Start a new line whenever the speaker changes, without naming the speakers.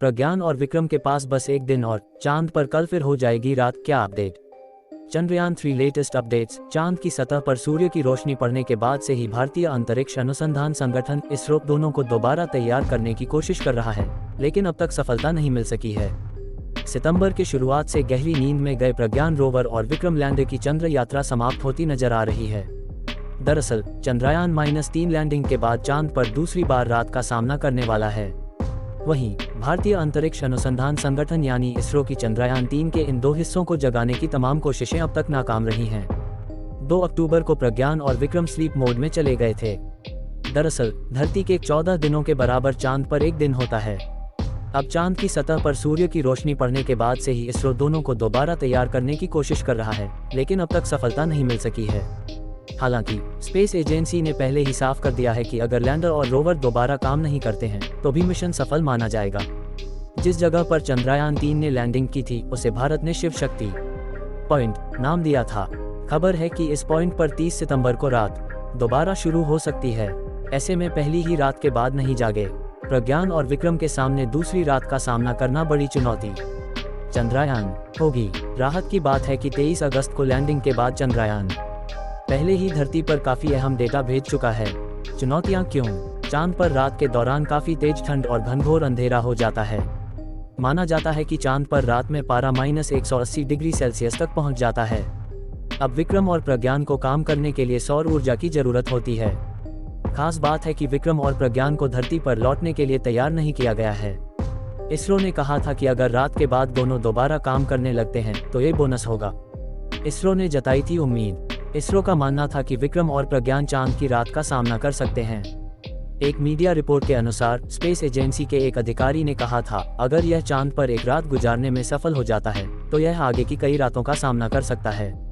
प्रज्ञान और विक्रम के पास बस एक दिन और, चांद पर कल फिर हो जाएगी रात। क्या अपडेट? Chandrayaan 3 latest updates. चांद की सतह पर सूर्य की रोशनी पड़ने के बाद से ही भारतीय अंतरिक्ष अनुसंधान संगठन इसरो दोनों को दोबारा तैयार करने की कोशिश कर रहा है, लेकिन अब तक सफलता नहीं मिल सकी है। सितंबर की शुरुआत से गहरी नींद में गए प्रज्ञान रोवर और विक्रम लैंडर की चंद्र यात्रा समाप्त होती नजर आ रही है। दरअसल चंद्रयान-3 लैंडिंग के बाद चांद पर दूसरी बार रात का सामना करने वाला है। वहीं भारतीय अंतरिक्ष अनुसंधान संगठन यानी इसरो की चंद्रयान-3 के इन दो हिस्सों को जगाने की तमाम कोशिशें अब तक नाकाम रही हैं। 2 अक्टूबर को प्रज्ञान और विक्रम स्लीप मोड में चले गए थे। दरअसल धरती के 14 दिनों के बराबर चांद पर एक दिन होता है। अब चांद की सतह पर सूर्य की रोशनी पड़ने के बाद से ही इसरो दोनों को दोबारा तैयार करने की कोशिश कर रहा है, लेकिन अब तक सफलता नहीं मिल सकी है। हालांकि स्पेस एजेंसी ने पहले ही साफ कर दिया है कि अगर लैंडर और रोवर दोबारा काम नहीं करते हैं तो भी मिशन सफल माना जाएगा। जिस जगह पर चंद्रयान-3 ने लैंडिंग की थी उसे भारत ने शिव शक्ति पॉइंट नाम दिया था। खबर है कि इस पॉइंट पर 30 सितंबर को रात दोबारा शुरू हो सकती है। ऐसे में पहली ही रात के बाद नहीं जागे प्रज्ञान और विक्रम के सामने दूसरी रात का सामना करना बड़ी चुनौती चंद्रयान होगी। राहत की बात है कि 23 अगस्त को लैंडिंग के बाद चंद्रयान पहले ही धरती पर काफी अहम डेटा भेज चुका है। चुनौतियां क्यों? चांद पर रात के दौरान काफी तेज ठंड और घनघोर अंधेरा हो जाता है। माना जाता है कि चांद पर रात में पारा -180 डिग्री सेल्सियस तक पहुंच जाता है। अब विक्रम और प्रज्ञान को काम करने के लिए सौर ऊर्जा की जरूरत होती है। खास बात है कि विक्रम और प्रज्ञान को धरती पर लौटने के लिए तैयार नहीं किया गया है। इसरो ने कहा था कि अगर रात के बाद दोनों दोबारा काम करने लगते हैं तो ये बोनस होगा। इसरो ने जताई थी उम्मीद। इसरो का मानना था कि विक्रम और प्रज्ञान चांद की रात का सामना कर सकते हैं। एक मीडिया रिपोर्ट के अनुसार स्पेस एजेंसी के एक अधिकारी ने कहा था, अगर यह चांद पर एक रात गुजारने में सफल हो जाता है तो यह आगे की कई रातों का सामना कर सकता है।